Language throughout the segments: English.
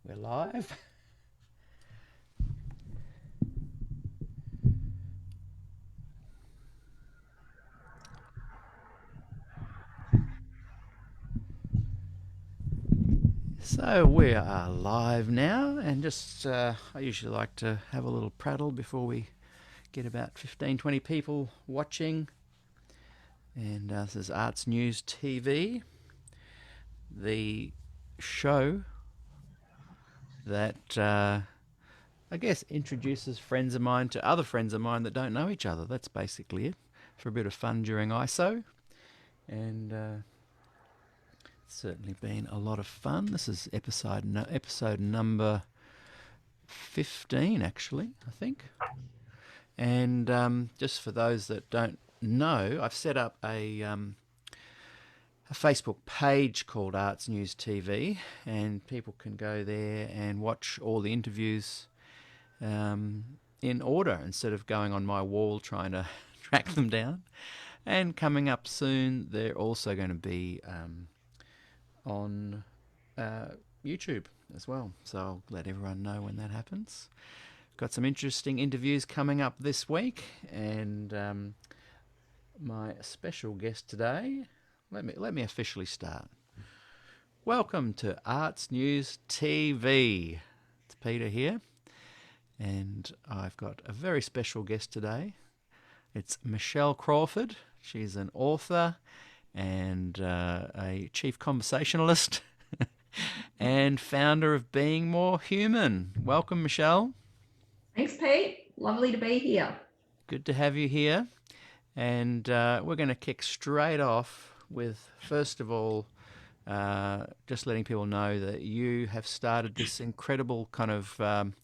We're live. So we are live now, and just I usually like to have a little prattle before we get about 15-20 people watching. And this is Arts News TV, the show that I guess introduces friends of mine to other friends of mine that don't know each other. That's basically it, for a bit of fun during ISO. And it's certainly been a lot of fun. This is episode number 15, actually, I think. And just for those that don't know, I've set up a Facebook page called Arts News TV, and people can go there and watch all the interviews in order instead of going on my wall trying to track them down. And coming up soon, they're also going to be on YouTube as well. So I'll let everyone know when that happens. Got some interesting interviews coming up this week, and my special guest today. Let me officially start. Welcome to Arts News TV. It's Peter here, and I've got a very special guest today. It's Michelle Crawford. She's an author and a chief conversationalist and founder of Being More Human. Welcome, Michelle. Thanks, Pete. Lovely to be here. Good to have you here. And we're going to kick straight off with, first of all, just letting people know that you have started this incredible kind of, you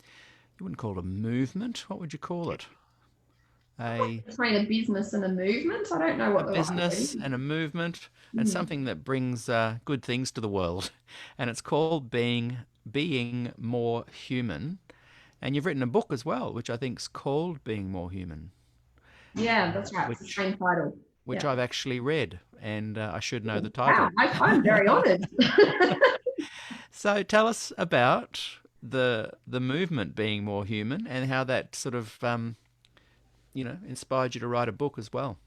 wouldn't call it a movement. What would you call it? Between a business and a movement. I don't know what a business and a movement, and something that brings good things to the world. And it's called Being More Human. And you've written a book as well, which I think is called Being More Human. Yeah, that's right. It's the same title. Which I've actually read, and I should know the title. Wow, I'm very honoured. So tell us about the movement Being More Human and how that sort of inspired you to write a book as well.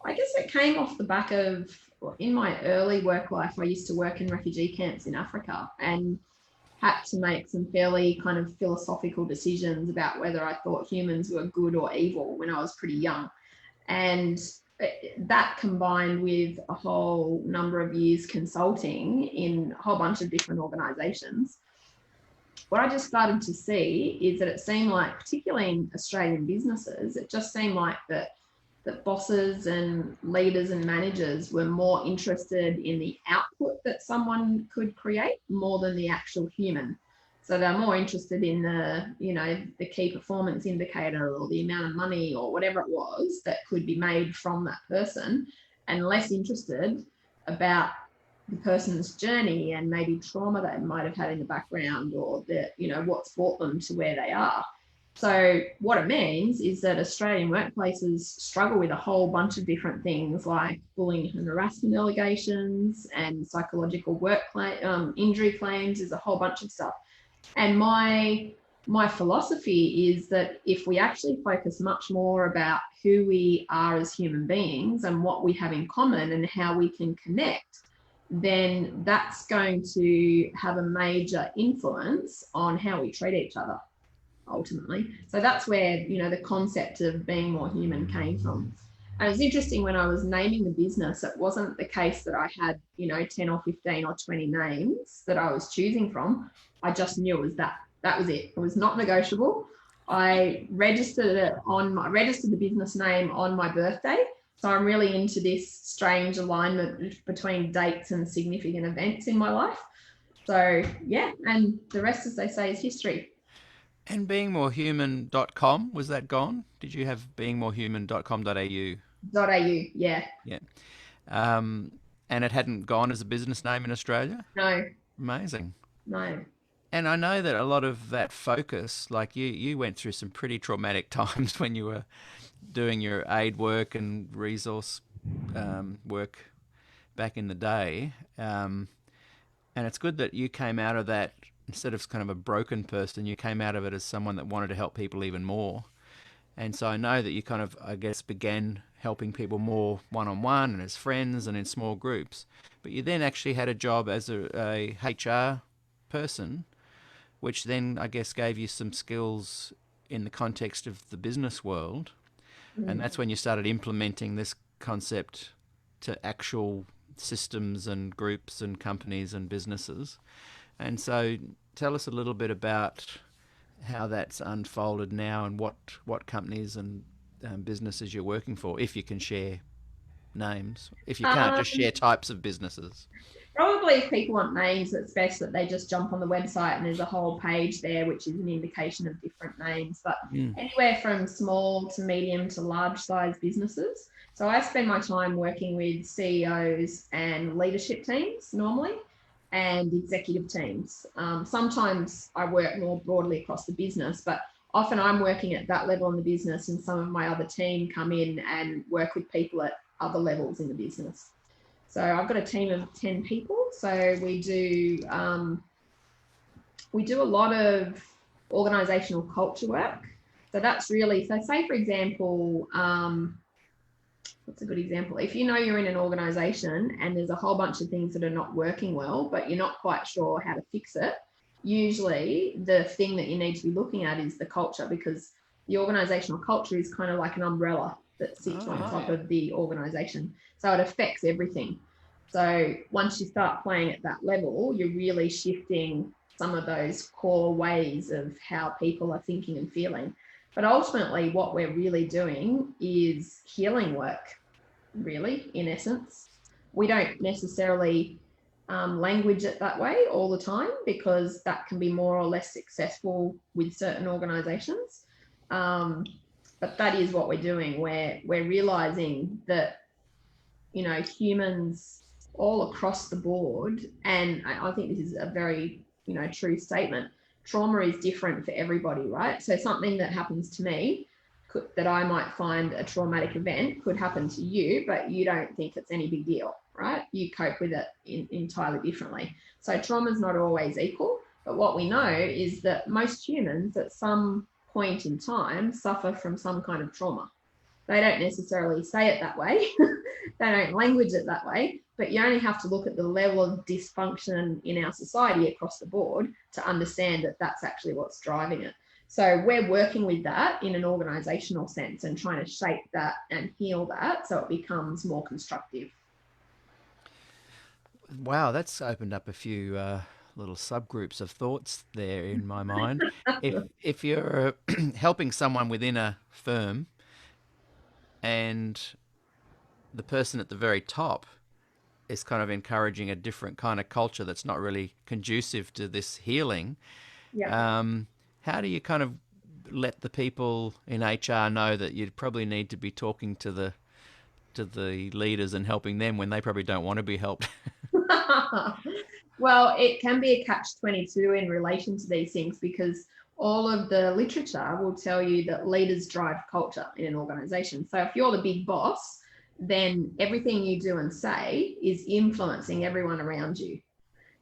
I guess it came off the back of, in my early work life, I used to work in refugee camps in Africa and had to make some fairly kind of philosophical decisions about whether I thought humans were good or evil when I was pretty young. And that combined with a whole number of years consulting in a whole bunch of different organisations, what I just started to see is that it seemed like, particularly in Australian businesses, it just seemed like that bosses and leaders and managers were more interested in the output that someone could create more than the actual human. So they're more interested in the key performance indicator or the amount of money or whatever it was that could be made from that person, and less interested about the person's journey and maybe trauma they might have had in the background, or what's brought them to where they are. So what it means is that Australian workplaces struggle with a whole bunch of different things like bullying and harassment allegations and psychological work injury claims. There's a whole bunch of stuff. And my philosophy is that if we actually focus much more about who we are as human beings and what we have in common and how we can connect, then that's going to have a major influence on how we treat each other, ultimately. So that's where, the concept of being more human came from. And it was interesting, when I was naming the business, it wasn't the case that I had, 10 or 15 or 20 names that I was choosing from. I just knew it was that. That was it. It was not negotiable. I registered the business name on my birthday. So I'm really into this strange alignment between dates and significant events in my life. So yeah, and the rest, as they say, is history. And beingmorehuman.com, was that gone? Did you have beingmorehuman.com.au? .au, yeah. Yeah. And it hadn't gone as a business name in Australia? No. Amazing. No. And I know that a lot of that focus, like you went through some pretty traumatic times when you were doing your aid work and resource work back in the day. And it's good that you came out of that instead of kind of a broken person, you came out of it as someone that wanted to help people even more. And so I know that you kind of, I guess, began helping people more one-on-one and as friends and in small groups. But you then actually had a job as a HR person, which then, I guess, gave you some skills in the context of the business world. And Mm. that's when you started implementing this concept to actual systems and groups and companies and businesses. And so tell us a little bit about how that's unfolded now and what companies and businesses you're working for, if you can share names. If you can't, just Um, share types of businesses. Probably if people want names, it's best that they just jump on the website and there's a whole page there, which is an indication of different names, but Mm. anywhere from small to medium to large size businesses. So I spend my time working with CEOs and leadership teams normally and executive teams. Sometimes I work more broadly across the business, but often I'm working at that level in the business and some of my other team come in and work with people at other levels in the business. So I've got a team of 10 people. So we do a lot of organizational culture work. So that's really, so say for example, what's a good example? If you know you're in an organization and there's a whole bunch of things that are not working well, but you're not quite sure how to fix it, usually the thing that you need to be looking at is the culture, because the organizational culture is kind of like an umbrella that sits on top of the organization. So it affects everything. So once you start playing at that level, you're really shifting some of those core ways of how people are thinking and feeling. But ultimately, what we're really doing is healing work, really, in essence. We don't necessarily language it that way all the time because that can be more or less successful with certain organizations. But that is what we're doing. We're realizing that, you know, humans all across the board, and I think this is a very, you know, true statement. Trauma is different for everybody, right? So something that happens to me that I might find a traumatic event could happen to you, but you don't think it's any big deal, right? You cope with it entirely differently. So trauma is not always equal, but what we know is that most humans at some point in time suffer from some kind of trauma. They don't necessarily say it that way. They don't language it that way, but you only have to look at the level of dysfunction in our society across the board to understand that that's actually what's driving it. So we're working with that in an organizational sense and trying to shape that and heal that so it becomes more constructive. Wow, that's opened up a few little subgroups of thoughts there in my mind. If you're helping someone within a firm and the person at the very top is kind of encouraging a different kind of culture that's not really conducive to this healing, Yeah. how do you kind of let the people in HR know that you probably need to be talking to the leaders and helping them when they probably don't want to be helped? Well, it can be a catch-22 in relation to these things because all of the literature will tell you that leaders drive culture in an organization. So if you're the big boss, then everything you do and say is influencing everyone around you.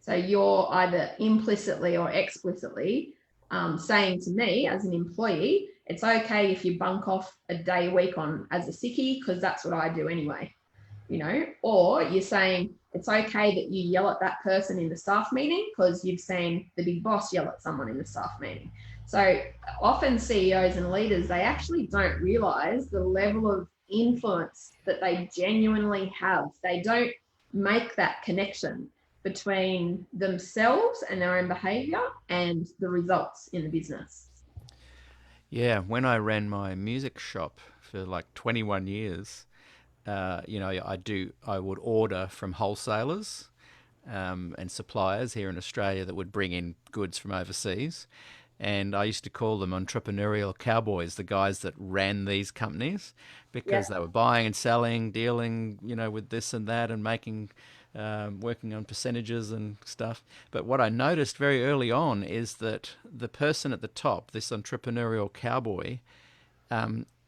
So you're either implicitly or explicitly saying to me as an employee, it's okay if you bunk off a day a week on as a sickie because that's what I do anyway, you know, or you're saying it's okay that you yell at that person in the staff meeting because you've seen the big boss yell at someone in the staff meeting. So often CEOs and leaders, they actually don't realize the level of influence that they genuinely have. They don't make that connection between themselves and their own behavior and the results in the business. Yeah, when I ran my music shop for like 21 years, I would order from wholesalers and suppliers here in Australia that would bring in goods from overseas. And I used to call them entrepreneurial cowboys, the guys that ran these companies, Yeah. because they were buying and selling, dealing, with this and that, and working on percentages and stuff. But what I noticed very early on is that the person at the top, this entrepreneurial cowboy,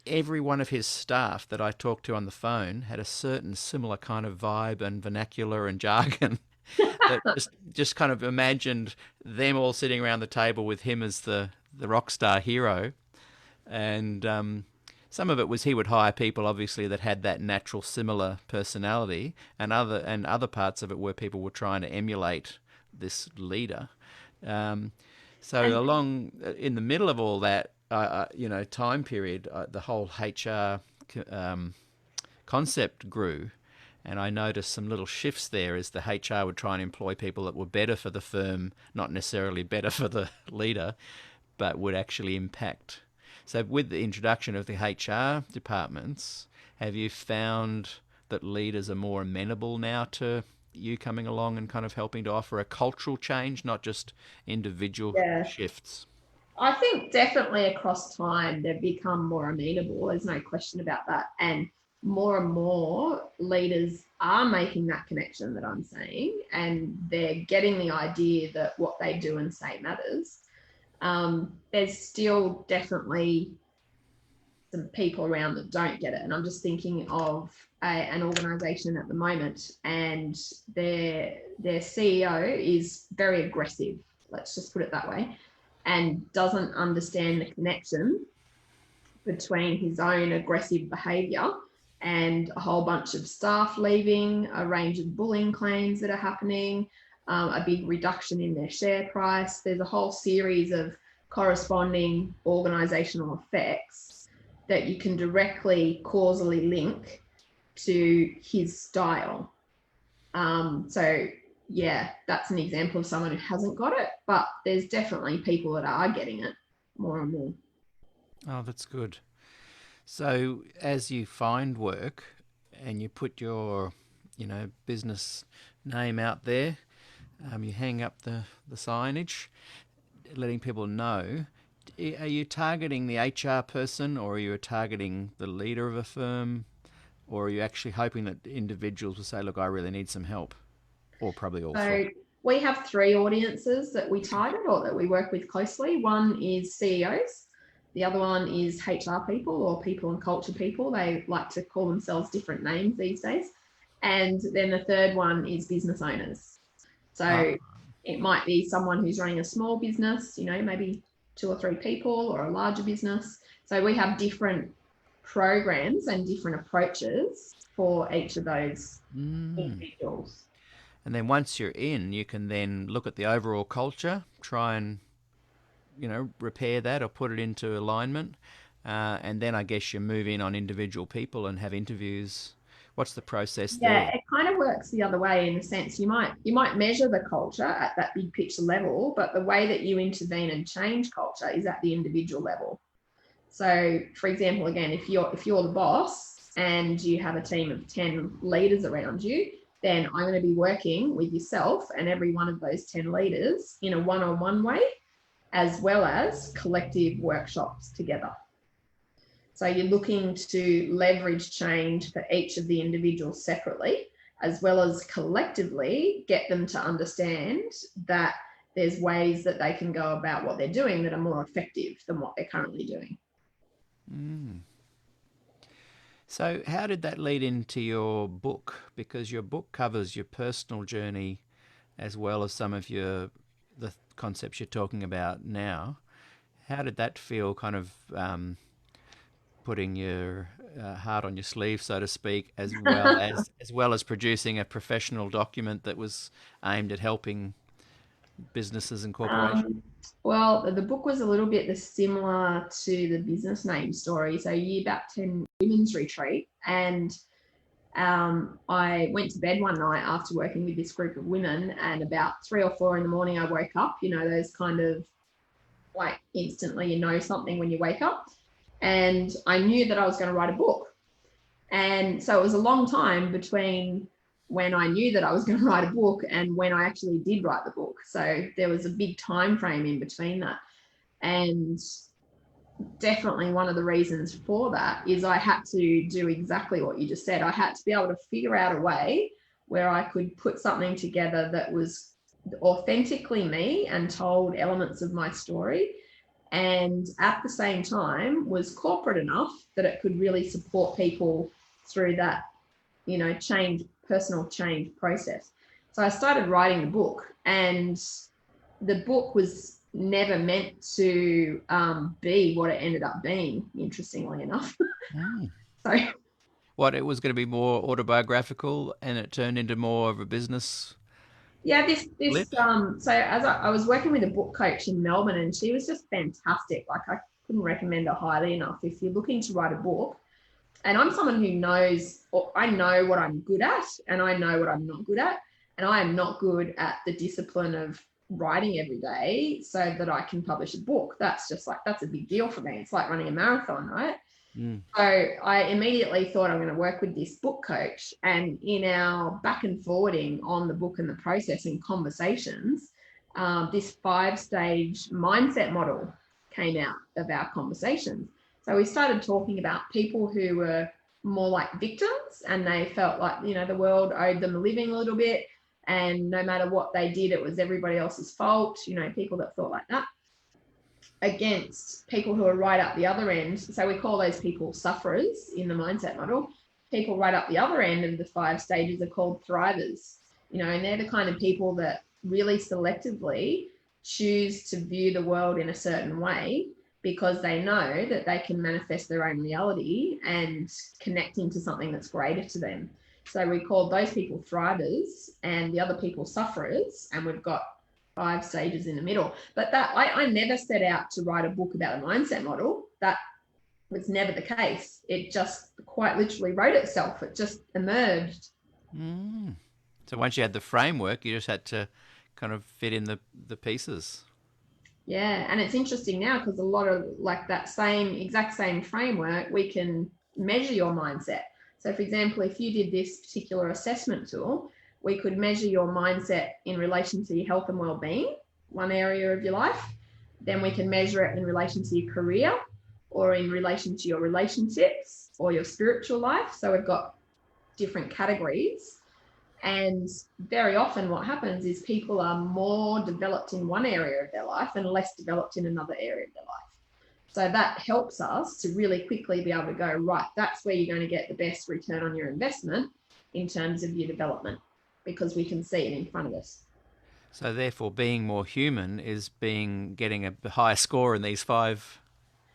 every one of his staff that I talked to on the phone had a certain similar kind of vibe and vernacular and jargon. That just kind of imagined them all sitting around the table with him as the rock star hero, and some of it was he would hire people obviously that had that natural similar personality, and other parts of it were people were trying to emulate this leader. Um, so And along in the middle of all that, time period, the whole HR concept grew, and I noticed some little shifts there as the HR would try and employ people that were better for the firm, not necessarily better for the leader, but would actually impact. So with the introduction of the HR departments, have you found that leaders are more amenable now to you coming along and kind of helping to offer a cultural change, not just individual yeah, shifts? I think definitely across time they've become more amenable. There's no question about that. And more leaders are making that connection that I'm saying, and they're getting the idea that what they do and say matters. There's still definitely some people around that don't get it. And I'm just thinking of an organisation at the moment, and their CEO is very aggressive. Let's just put it that way, and doesn't understand the connection between his own aggressive behaviour and a whole bunch of staff leaving, a range of bullying claims that are happening, a big reduction in their share price. There's a whole series of corresponding organisational effects that you can directly causally link to his style. So yeah, that's an example of someone who hasn't got it, but there's definitely people that are getting it more and more. Oh, that's good. So as you find work and you put your, business name out there, you hang up the signage, letting people know. Are you targeting the HR person, or are you targeting the leader of a firm, or are you actually hoping that individuals will say, "Look, I really need some help," or probably all So three? we have three audiences that we target or that we work with closely. One is CEOs. The other one is HR people or people and culture people. They like to call themselves different names these days. And then the third one is business owners. Ah, So it might be someone who's running a small business, maybe 2 or 3 people, or a larger business. So we have different programs and different approaches for each of those mm. individuals. And then once you're in, you can then look at the overall culture, try and repair that or put it into alignment, and then I guess you move in on individual people and have interviews. What's the process Yeah, there? it kind of works the other way in a sense. You might measure the culture at that big picture level, but the way that you intervene and change culture is at the individual level. So, for example, again, if you're the boss and you have a team of 10 leaders around you, then I'm going to be working with yourself and every one of those 10 leaders in a one-on-one way, as well as collective workshops together. So you're looking to leverage change for each of the individuals separately, as well as collectively get them to understand that there's ways that they can go about what they're doing that are more effective than what they're currently doing. Mm. So, how did that lead into your book? Because your book covers your personal journey as well as some of the concepts you're talking about now. How did that feel, kind of putting your heart on your sleeve, so to speak, as well as producing a professional document that was aimed at helping businesses and corporations? Um, well, the book was a little bit similar to the business name story. So, Year About 10 Women's Retreat. And I went to bed one night after working with this group of women, and about 3 or 4 in the morning, I woke up, those kind of like instantly something when you wake up. And I knew that I was going to write a book. And so it was a long time between when I knew that I was going to write a book and when I actually did write the book. So there was a big time frame in between that. And definitely one of the reasons for that is I had to do exactly what you just said. I had to be able to figure out a way where I could put something together that was authentically me and told elements of my story, and at the same time was corporate enough that it could really support people through that, personal change process. So I started writing the book, and the book was never meant to be what it ended up being, interestingly enough. Mm. So What, it was going to be more autobiographical and it turned into more of a business yeah, this flip? so as I was working with a book coach in Melbourne, and she was just fantastic. Like, I couldn't recommend her highly enough. If you're looking to write a book, and I'm someone who knows, or I know what I'm good at and I know what I'm not good at, and I am not good at the discipline of writing every day so that I can publish a book. That's just like, that's a big deal for me. It's like running a marathon, right? Mm. So I immediately thought, I'm going to work with this book coach, and in our back and forwarding on the book and the process and conversations, this 5-stage mindset model came out of our conversations. So we started talking about people who were more like victims, and they felt like, the world owed them a living a little bit, and no matter what they did, it was everybody else's fault. People that thought like that, against people who are right up the other end. So we call those people sufferers in the mindset model. People right up the other end of the 5 stages are called thrivers, and they're the kind of people that really selectively choose to view the world in a certain way because they know that they can manifest their own reality and connect into something that's greater to them. So we call those people thrivers and the other people sufferers, and we've got 5 stages in the middle. But that I never set out to write a book about a mindset model. That was never the case. It just quite literally wrote itself. It just emerged. Mm. So once you had the framework, you just had to kind of fit in the pieces. Yeah, and it's interesting now because a lot of like that exact same framework, we can measure your mindset. So for example, if you did this particular assessment tool, we could measure your mindset in relation to your health and well-being, one area of your life. Then we can measure it in relation to your career, or in relation to your relationships, or your spiritual life. So we've got different categories. And very often what happens is people are more developed in one area of their life and less developed in another area of their life. So that helps us to really quickly be able to go, right, that's where you're going to get the best return on your investment in terms of your development, because we can see it in front of us. So therefore, being more human is getting a higher score in these 5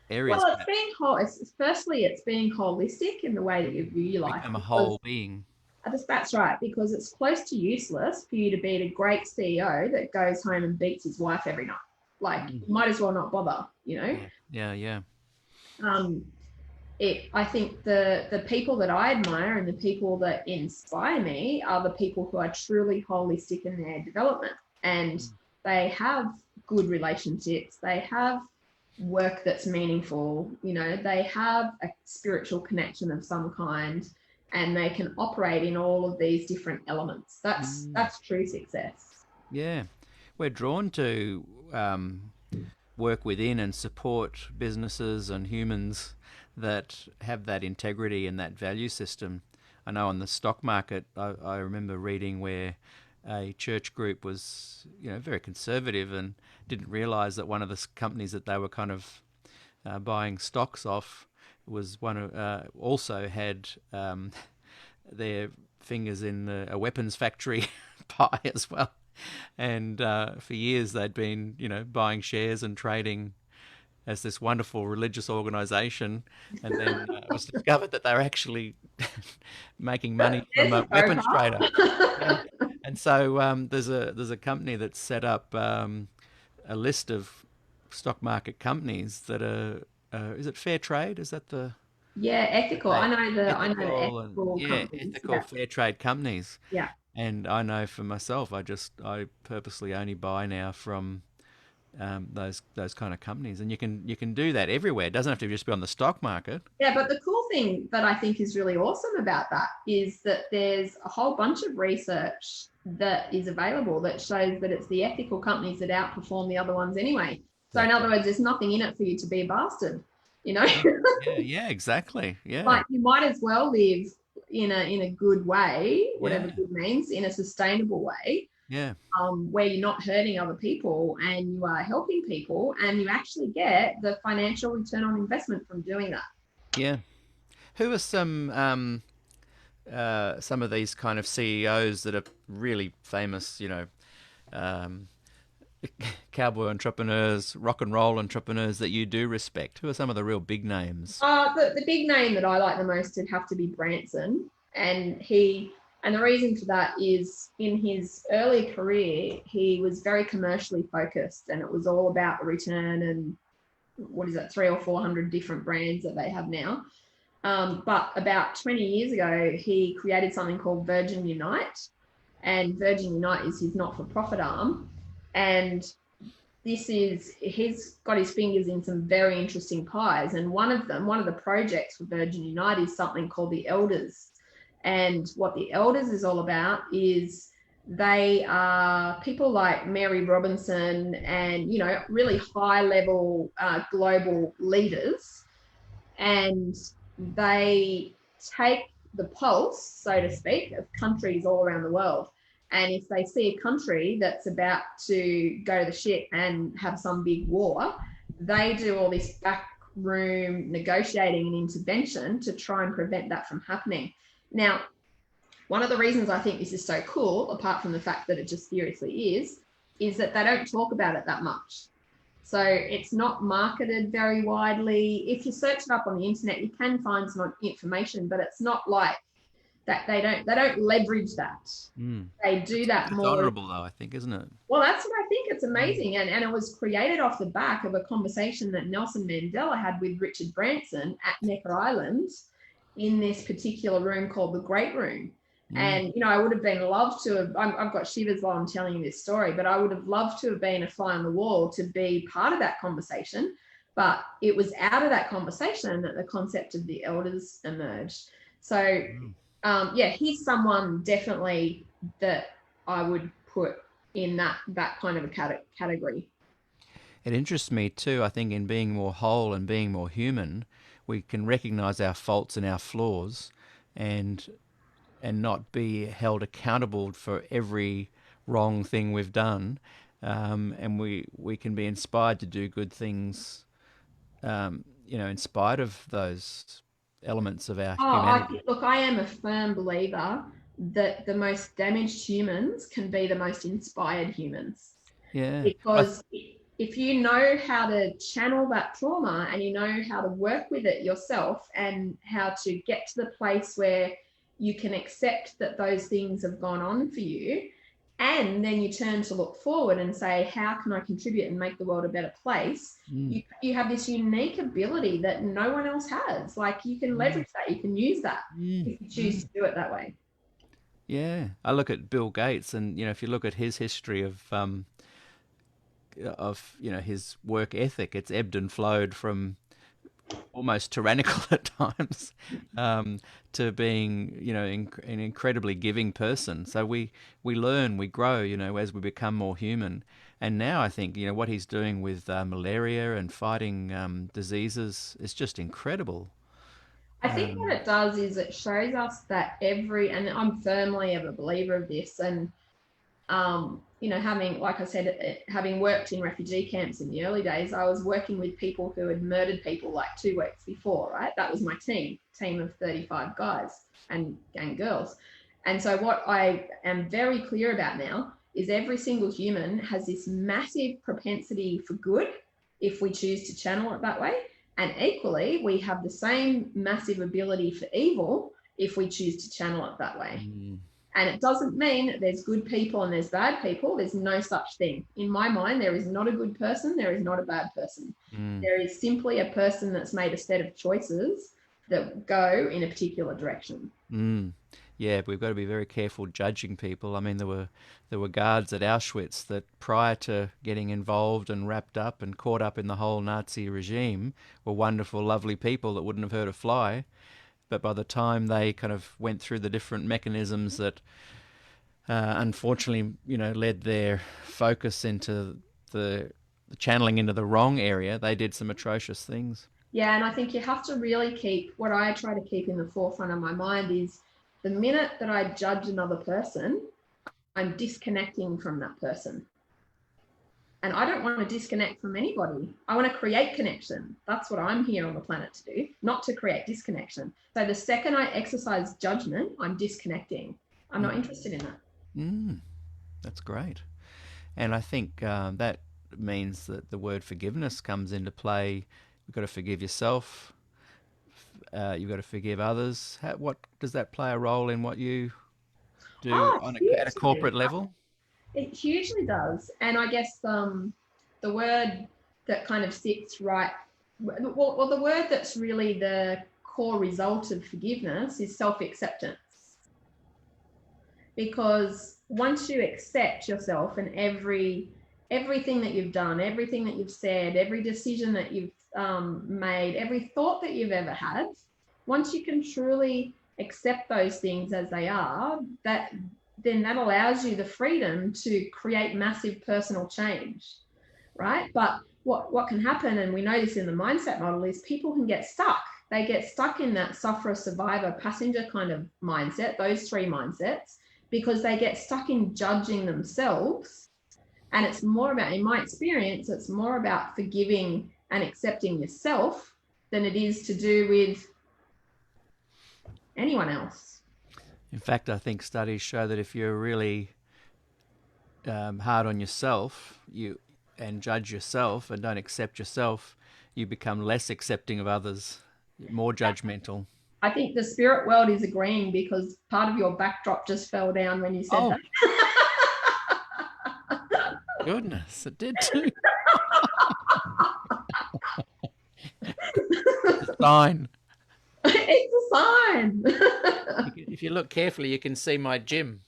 areas. Well, it's being whole. Firstly, it's being holistic in the way that you view life. Become a Because whole being. that's right, because it's close to useless for you to be a great CEO that goes home and beats his wife every night. Like, you might as well not bother, Yeah, yeah, yeah. Um, I think the people that I admire and the people that inspire me are the people who are truly holistic in their development, and they have good relationships, they have work that's meaningful, they have a spiritual connection of some kind, and they can operate in all of these different elements. That's true success. Yeah. We're drawn to work within and support businesses and humans that have that integrity and that value system. I know on the stock market, I remember reading where a church group was, very conservative and didn't realize that one of the companies that they were kind of buying stocks off was one of also had their fingers in a weapons factory pie as well. And for years they'd been, buying shares and trading as this wonderful religious organization, and then it was discovered that they were actually making money from a weapons trader. Yeah. And so there's a company that's set up a list of stock market companies that are is it fair trade? Is that the Yeah, ethical. I know the ethical and ethical yeah, companies. ethical Yeah, fair trade companies? yeah. And I know for myself, I purposely only buy now from those kind of companies, and you can do that everywhere. It doesn't have to just be on the stock market. Yeah, but the cool thing that I think is really awesome about that is that there's a whole bunch of research that is available that shows that it's the ethical companies that outperform the other ones anyway. So in other Exactly. words, there's nothing in it for you to be a bastard, you know? Yeah, yeah, yeah, exactly. Yeah, Like, you might as well live in a good way, whatever yeah, good means, in a sustainable way, yeah, where you're not hurting other people and you are helping people, and you actually get the financial return on investment from doing that. yeah. Who are some some of these kind of CEOs that are really famous, um, cowboy entrepreneurs, rock and roll entrepreneurs that you do respect? Who are some of the real big names? The big name that I like the most would have to be Branson, and the reason for that is in his early career he was very commercially focused, and it was all about the return and what is it, 300 or 400 different brands that they have now. But about 20 years ago, he created something called Virgin Unite, and Virgin Unite is his not-for-profit arm, and he's got his fingers in some very interesting pies. And one of the projects for Virgin Unite is something called the Elders. And what the Elders is all about is they are people like Mary Robinson and, really high level global leaders. And they take the pulse, so to speak, of countries all around the world. And if they see a country that's about to go to the shit and have some big war, they do all this backroom negotiating and intervention to try and prevent that from happening. Now, one of the reasons I think this is so cool, apart from the fact that it just seriously is that they don't talk about it that much. So it's not marketed very widely. If you search it up on the internet, you can find some information, but it's not like that. They don't leverage that. They do that It's more. honourable, though, I think, isn't it? Well, that's what I think. It's amazing. And it was created off the back of a conversation that Nelson Mandela had with Richard Branson at Necker Island in this particular room called the Great Room. And, I would have loved to have, I've got shivers while I'm telling you this story, but I would have loved to have been a fly on the wall to be part of that conversation. But it was out of that conversation that the concept of the Elders emerged. So, he's someone definitely that I would put in that kind of a category. It interests me too, I think, in being more whole and being more human, we can recognise our faults and our flaws and not be held accountable for every wrong thing we've done. And we can be inspired to do good things, in spite of those elements of our humanity. Look, I am a firm believer that the most damaged humans can be the most inspired humans. Yeah. Because if you know how to channel that trauma and you know how to work with it yourself and how to get to the place where you can accept that those things have gone on for you, and then you turn to look forward and say, how can I contribute and make the world a better place? You have this unique ability that no one else has. Like, you can leverage that, you can use that if you choose to do it that way. Yeah, I look at Bill Gates, and if you look at his history of his work ethic, it's ebbed and flowed from almost tyrannical at times, to being an incredibly giving person. So we learn, we grow, as we become more human. And now I think what he's doing with malaria and fighting diseases is just incredible. I think what it does is it shows us that and I'm firmly a believer of this, and having, like I said, having worked in refugee camps in the early days, I was working with people who had murdered people like 2 weeks before, right? That was my team of 35 guys and girls. And so what I am very clear about now is every single human has this massive propensity for good if we choose to channel it that way. And equally, we have the same massive ability for evil if we choose to channel it that way. And it doesn't mean that there's good people and there's bad people. There's no such thing. In my mind, there is not a good person. There is not a bad person. There is simply a person that's made a set of choices that go in a particular direction. Yeah, we've got to be very careful judging people. I mean, there were guards at Auschwitz that, prior to getting involved and wrapped up and caught up in the whole Nazi regime, were wonderful, lovely people that wouldn't have hurt a fly. But by the time they kind of went through the different mechanisms that unfortunately, led their focus into the channeling into the wrong area, they did some atrocious things. Yeah, and I think you have to really what I try to keep in the forefront of my mind is the minute that I judge another person, I'm disconnecting from that person. And I don't want to disconnect from anybody. I want to create connection. That's what I'm here on the planet to do, not to create disconnection. So the second I exercise judgment, I'm disconnecting. I'm not interested in that. That's great. And I think that means that the word forgiveness comes into play. You've got to forgive yourself. You've got to forgive others. What does that play a role in what you do at a corporate level? It hugely does. And I guess the word that kind of sits right, well, the word that's really the core result of forgiveness is self-acceptance. Because once you accept yourself and everything that you've done, everything that you've said, every decision that you've made, every thought that you've ever had, once you can truly accept those things as they are, then that allows you the freedom to create massive personal change, right? But what can happen, and we know this in the mindset model, is people can get stuck. They get stuck in that sufferer, survivor, passenger kind of mindset, those three mindsets, because they get stuck in judging themselves. And it's more about, in my experience, it's more about forgiving and accepting yourself than it is to do with anyone else. In fact, I think studies show that if you're really hard on yourself, and judge yourself and don't accept yourself, you become less accepting of others, more judgmental. I think the spirit world is agreeing, because part of your backdrop just fell down when you said that. Goodness, it did too. It's a sign. It's a sign. If you look carefully, you can see my gym.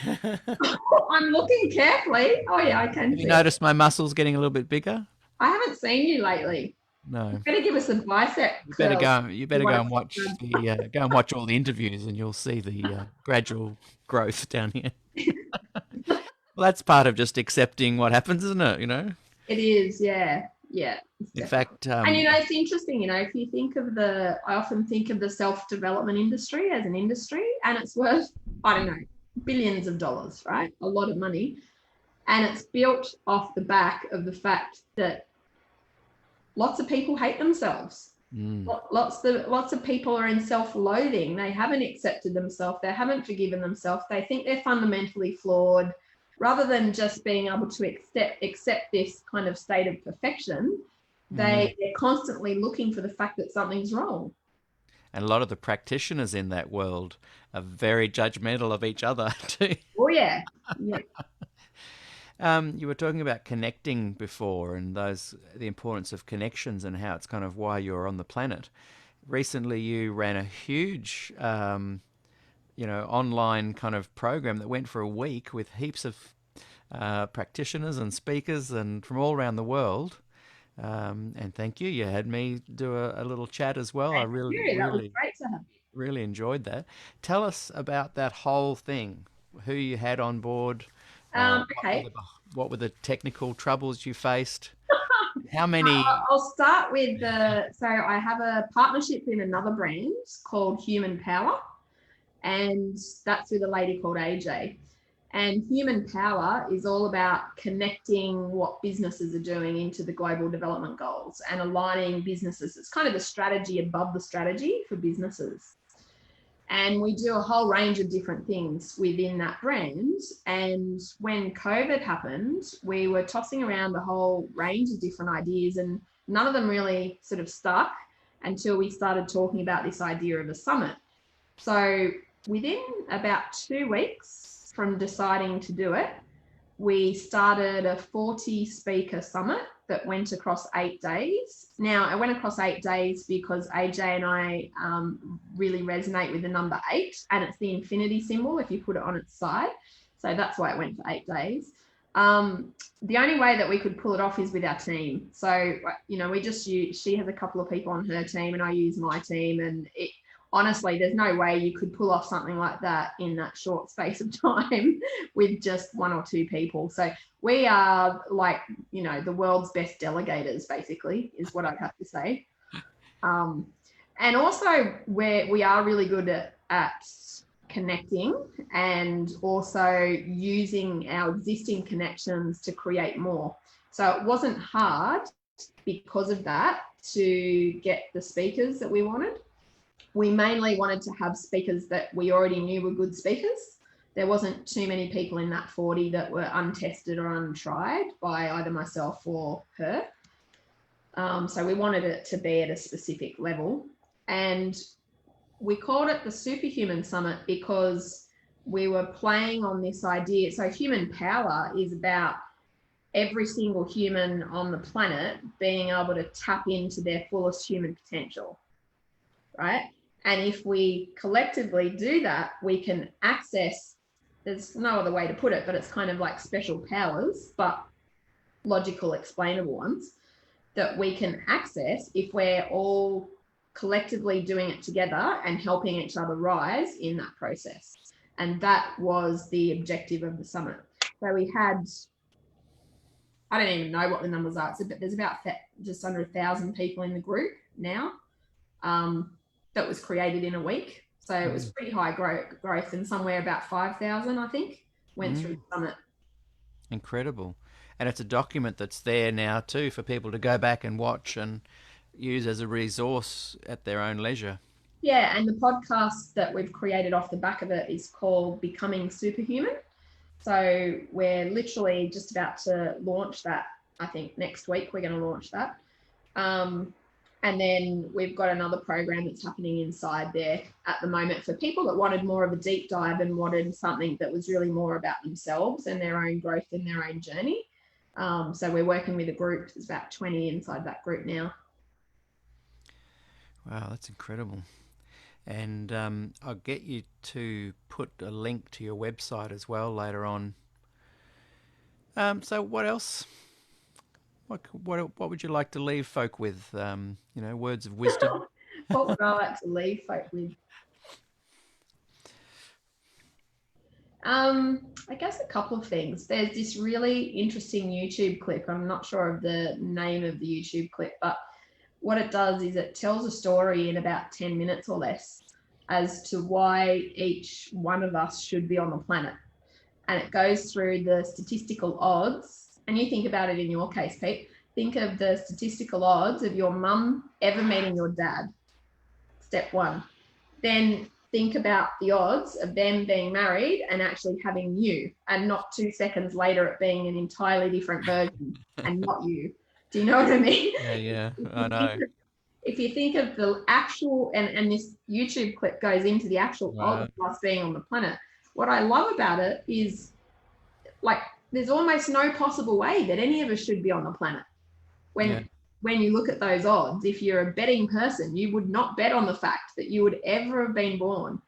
I'm looking carefully. Oh yeah, I can. Have you noticed my muscles getting a little bit bigger? I haven't seen you lately. No. You better give us a bicep. You better go and watch all the interviews, and you'll see the gradual growth down here. Well, that's part of just accepting what happens, isn't it? It is, yeah. In fact, and it's interesting. If you think of I often think of the self-development industry as an industry, and it's worth, I don't know, billions of dollars, right? A lot of money, and it's built off the back of the fact that lots of people hate themselves. Lots of people are in self-loathing. They haven't accepted themselves. They haven't forgiven themselves. They think they're fundamentally flawed. Rather than just being able to accept this kind of state of perfection, they're constantly looking for the fact that something's wrong. And a lot of the practitioners in that world are very judgmental of each other too. Oh yeah. You were talking about connecting before, and the importance of connections, and how it's kind of why you're on the planet. Recently, you ran a huge, online kind of program that went for a week with heaps of practitioners and speakers and from all around the world. And thank you. You had me do a little chat as well. That was great to have. Really enjoyed that. Tell us about that whole thing. Who you had on board. Okay. What were the technical troubles you faced? How many? I'll start with so I have a partnership in another brand called Human Power, and that's with a lady called AJ. And Human Power is all about connecting what businesses are doing into the global development goals and aligning businesses. It's kind of the strategy above the strategy for businesses. And we do a whole range of different things within that brand. And when COVID happened, we were tossing around a whole range of different ideas, and none of them really sort of stuck until we started talking about this idea of a summit. So within about 2 weeks from deciding to do it, we started a 40 speaker summit that went across 8 days. Now, it went across 8 days because AJ and I really resonate with the number 8, and it's the infinity symbol if you put it on its side. So that's why it went for 8 days. The only way that we could pull it off is with our team. So, we just use, she has a couple of people on her team and I use my team, and honestly, there's no way you could pull off something like that in that short space of time with just 1 or 2 people. So we are like, the world's best delegators, basically, is what I'd have to say. And also we are really good at connecting, and also using our existing connections to create more. So it wasn't hard because of that to get the speakers that we wanted. We mainly wanted to have speakers that we already knew were good speakers. There wasn't too many people in that 40 that were untested or untried by either myself or her. So we wanted it to be at a specific level. And we called it the Superhuman Summit because we were playing on this idea. So human power is about every single human on the planet being able to tap into their fullest human potential, right? And if we collectively do that, we can access, there's no other way to put it, but it's kind of like special powers, but logical, explainable ones that we can access if we're all collectively doing it together and helping each other rise in that process. And that was the objective of the summit. So we had, I don't even know what the numbers are. There's about just under 1,000 people in the group now. That was created in a week. So it was pretty high growth, and somewhere about 5,000, I think, went through the summit. Incredible. And it's a document that's there now too for people to go back and watch and use as a resource at their own leisure. Yeah, and the podcast that we've created off the back of it is called Becoming Superhuman. So we're literally just about to launch that. I think next week we're going to launch that. And then we've got another program that's happening inside there at the moment for people that wanted more of a deep dive and wanted something that was really more about themselves and their own growth and their own journey. So we're working with a group. There's about 20 inside that group now. Wow, that's incredible. And I'll get you to put a link to your website as well later on. So what else? What would you like to leave folk with? Words of wisdom. What would I like to leave folk with? I guess a couple of things. There's this really interesting YouTube clip. I'm not sure of the name of the YouTube clip, but what it does is it tells a story in about 10 minutes or less as to why each one of us should be on the planet. And it goes through the statistical odds. And you think about it in your case, Pete. Think of the statistical odds of your mum ever meeting your dad. Step one. Then think about the odds of them being married and actually having you, and not 2 seconds later it being an entirely different version and not you. Do you know what I mean? Yeah, I know. If you think of the actual, and this YouTube clip goes into the actual odds of us being on the planet, what I love about it is, like, there's almost no possible way that any of us should be on the planet. When you look at those odds, if you're a betting person, you would not bet on the fact that you would ever have been born.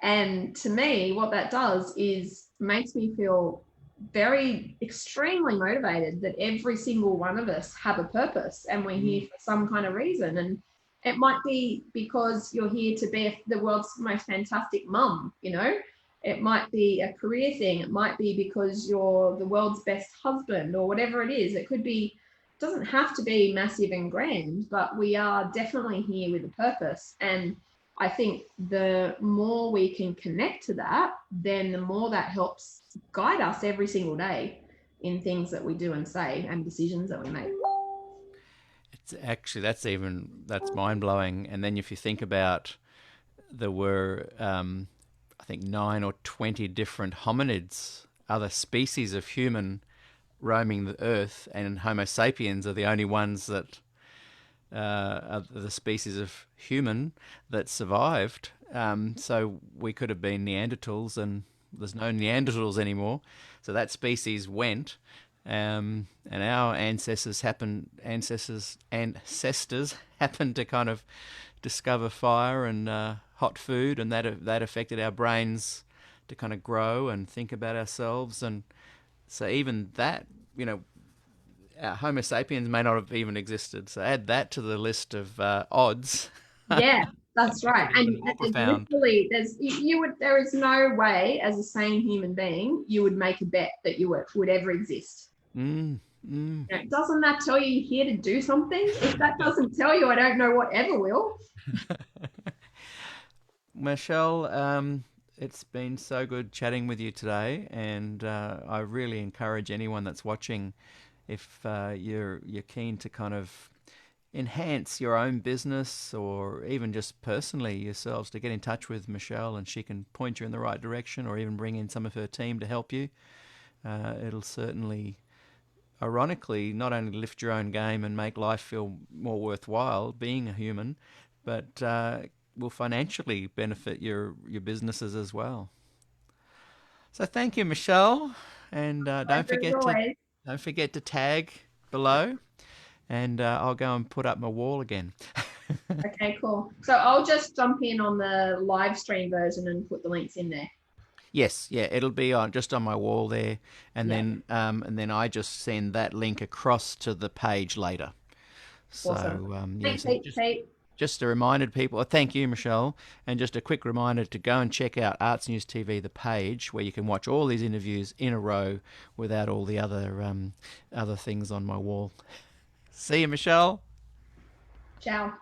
And to me, what that does is makes me feel very extremely motivated that every single one of us have a purpose and we're here for some kind of reason. And it might be because you're here to be the world's most fantastic mum, It might be a career thing. It might be because you're the world's best husband or whatever it is. It could be, doesn't have to be massive and grand, but we are definitely here with a purpose. And I think the more we can connect to that, then the more that helps guide us every single day in things that we do and say and decisions that we make. It's actually, that's mind-blowing. And then if you think about, there were I think 9 or 20 different hominids, other species of human roaming the earth, and Homo sapiens are the only ones that are the species of human that survived. So we could have been Neanderthals, and there's no Neanderthals anymore. So that species went, and our ancestors happened to kind of discover fire and hot food, and that affected our brains to kind of grow and think about ourselves. And so even that, our Homo sapiens may not have even existed. So add that to the list of odds. Yeah, that's right. And literally, there is no way as a sane human being you would make a bet that you would ever exist. Doesn't that tell you you're here to do something? If that doesn't tell you, I don't know what ever will. Michelle, it's been so good chatting with you today, and I really encourage anyone that's watching, if you're keen to kind of enhance your own business or even just personally yourselves, to get in touch with Michelle and she can point you in the right direction, or even bring in some of her team to help you. It'll certainly, ironically, not only lift your own game and make life feel more worthwhile being a human, but will financially benefit your businesses as well. So thank you, Michelle, and Pleasure as always. don't forget to tag below, and I'll go and put up my wall again. Okay, cool. So I'll just jump in on the live stream version and put the links in there. Yes, yeah, it'll be on just on my wall there, Yeah, and then I just send that link across to the page later. awesome. So yeah, Thanks, so Pete. just a reminder to people. Thank you, Michelle, and just a quick reminder to go and check out Arts News TV, the page where you can watch all these interviews in a row without all the other things on my wall. See you, Michelle. Ciao.